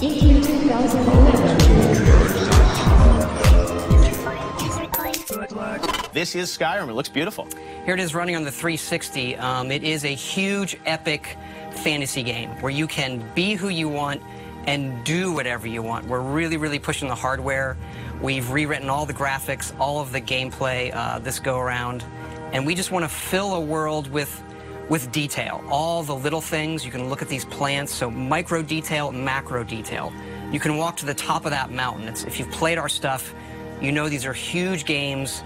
in 2011. This is Skyrim. It looks beautiful. Here it is running on the 360. It is a huge, epic fantasy game where you can be who you want and do whatever you want. We're really, really pushing the hardware. We've rewritten all the graphics, all of the gameplay this go-around, and we just want to fill a world with detail. All the little things. You can look at these plants, so micro detail, macro detail. You can walk to the top of that mountain. If you've played our stuff, you know these are huge games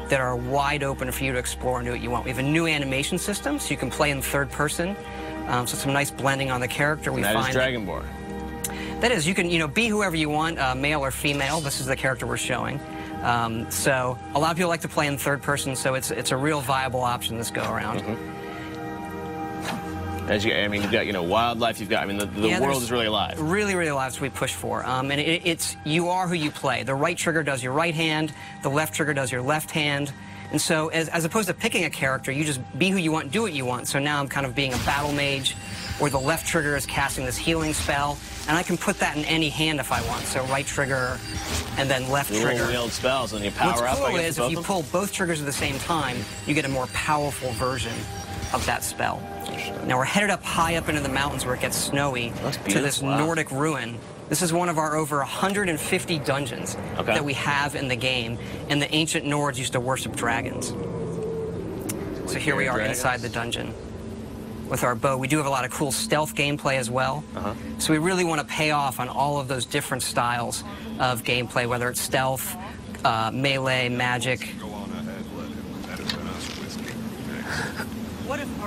that are wide open for you to explore and do what you want. We have a new animation system, so you can play in third person. So some nice blending on the character. That is Dragonborn. That is, you can be whoever you want, male or female. This is the character we're showing. So a lot of people like to play in third person, so it's a real viable option this go around. As you've got wildlife. You've got the world is really alive. Really, really alive. That's what we push for. And it's you are who you play. The right trigger does your right hand. The left trigger does your left hand. And so as opposed to picking a character, you just be who you want, do what you want. So now I'm kind of being a battle mage, where the left trigger is casting this healing spell, and I can put that in any hand if I want. So right trigger and then left trigger. Wield spells, and you power up. What's cool is if you pull both triggers at the same time, you get a more powerful version of that spell. Now we're headed up high up into the mountains where it gets snowy to this Nordic ruin. This is one of our over 150 dungeons that we have in the game, and the ancient Nords used to worship dragons. So here we are inside the dungeon with our bow. We do have a lot of cool stealth gameplay as well. So we really want to pay off on all of those different styles of gameplay, whether it's stealth, melee, magic.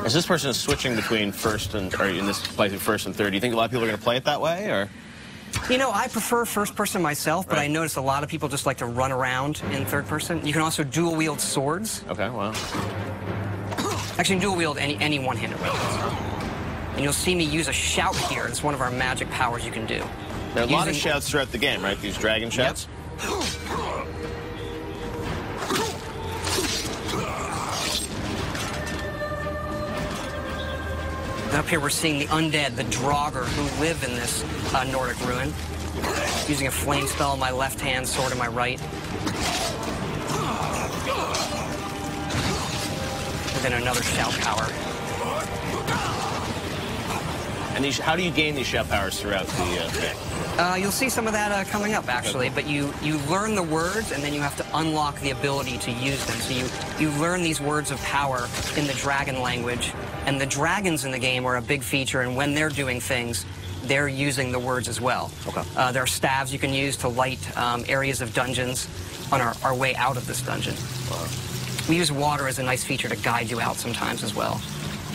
As this person is switching between first and, or in this playthrough first and third, do you think a lot of people are going to play it that way, or? I prefer first person myself, but I notice a lot of people just like to run around in third person. You can also dual wield swords. Okay, wow. Actually, you can dual wield any one-handed weapons. And you'll see me use a shout here. It's one of our magic powers you can do. There are a lot of shouts throughout the game, right? These dragon shouts? Yep. Up here we're seeing the undead, the Draugr, who live in this Nordic ruin. Using a flame spell in my left hand, sword in my right. And then another shout power. And how do you gain these shout powers throughout the game? You'll see some of that coming up, actually. But you learn the words, and then you have to unlock the ability to use them. So you learn these words of power in the dragon language. And the dragons in the game are a big feature, and when they're doing things, they're using the words as well. There are staves you can use to light areas of dungeons on our way out of this dungeon. We use water as a nice feature to guide you out sometimes as well.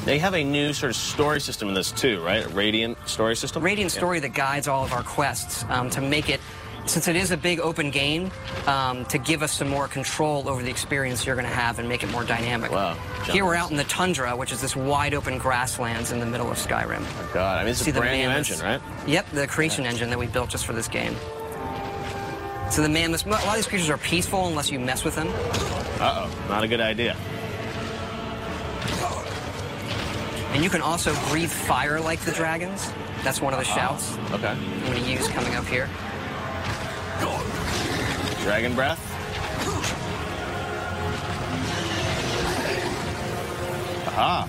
They have a new sort of story system in this too, right? A Radiant story system? Radiant story that guides all of our quests to make it, since it is a big open game, to give us some more control over the experience you're going to have and make it more dynamic. Wow. Here we're out in the tundra, which is this wide open grasslands in the middle of Skyrim. Oh God, it's a brand new engine, right? Yep, the creation engine that we built just for this game. So the mammoths, a lot of these creatures are peaceful unless you mess with them. Uh-oh, not a good idea. And you can also breathe fire like the dragons. That's one of the shouts. Okay. I'm going to use coming up here. Dragon breath. Aha.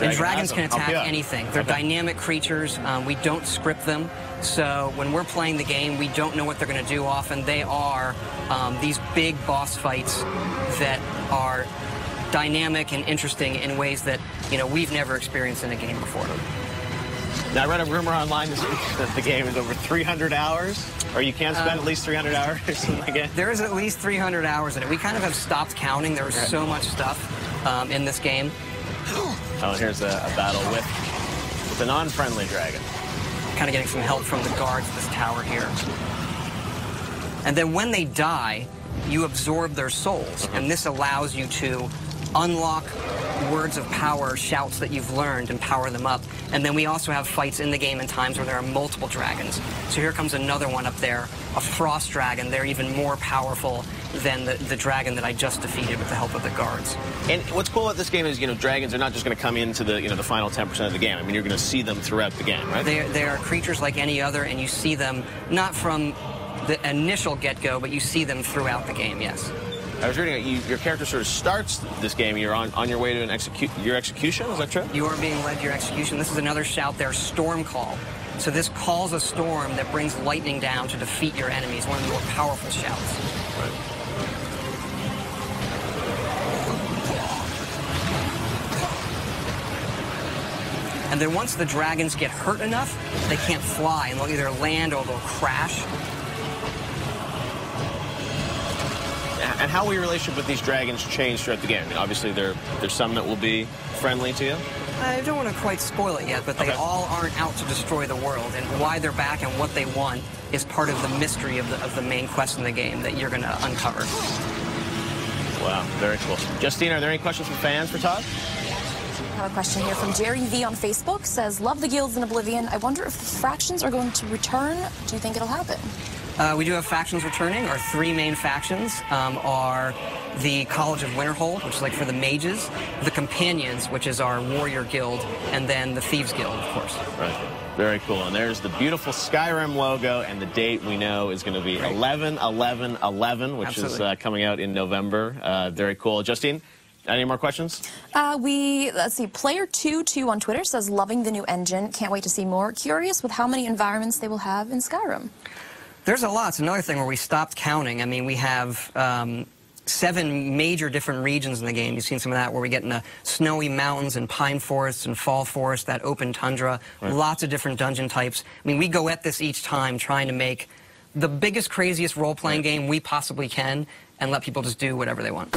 And dragons can attack anything. They're dynamic creatures. We don't script them. So when we're playing the game, we don't know what they're going to do often. They are these big boss fights that are dynamic and interesting in ways that, we've never experienced in a game before. Now, I read a rumor online this week that the game is over 300 hours, or you can't spend at least 300 hours in the game. There is at least 300 hours in it. We kind of have stopped counting. There was so much stuff in this game. Oh, here's a battle with an unfriendly dragon. Kind of getting some help from the guards of this tower here. And then when they die, you absorb their souls, and this allows you to unlock words of power, shouts that you've learned, and power them up. And then we also have fights in the game in times where there are multiple dragons. So here comes another one up there, a frost dragon. They're even more powerful than the dragon that I just defeated with the help of the guards. And what's cool about this game is, dragons are not just going to come into the, the final 10% of the game. I mean, you're going to see them throughout the game, right? They are creatures like any other, and you see them not from the initial get-go, but you see them throughout the game, yes. I was reading your character sort of starts this game, you're on your way to your execution, is that true? You are being led to your execution. This is another shout there, Storm Call. So this calls a storm that brings lightning down to defeat your enemies, one of the more powerful shouts. Right. And then once the dragons get hurt enough, they can't fly, and they'll either land or they'll crash. And how will your relationship with these dragons change throughout the game? I mean, obviously, there's some that will be friendly to you. I don't want to quite spoil it yet, but they all aren't out to destroy the world, and why they're back and what they want is part of the mystery of the main quest in the game that you're going to uncover. Wow, very cool. Justine, are there any questions from fans for Todd? I have a question here from Jerry V on Facebook. Says, love the guilds in Oblivion. I wonder if the fractions are going to return. Do you think it'll happen? We do have factions returning. Our three main factions are the College of Winterhold, which is like for the mages, the Companions, which is our warrior guild, and then the Thieves Guild, of course. Right. Very cool. And there's the beautiful Skyrim logo, and the date we know is going to be 11/11/11, which Absolutely. is coming out in November. Very cool. Justine, any more questions? Let's see, Player22 on Twitter says, loving the new engine. Can't wait to see more. Curious with how many environments they will have in Skyrim. There's a lot. It's another thing where we stopped counting. I mean, we have 7 major different regions in the game. You've seen some of that where we get into snowy mountains and pine forests and fall forests, that open tundra, lots of different dungeon types. I mean, we go at this each time trying to make the biggest, craziest role-playing game we possibly can and let people just do whatever they want.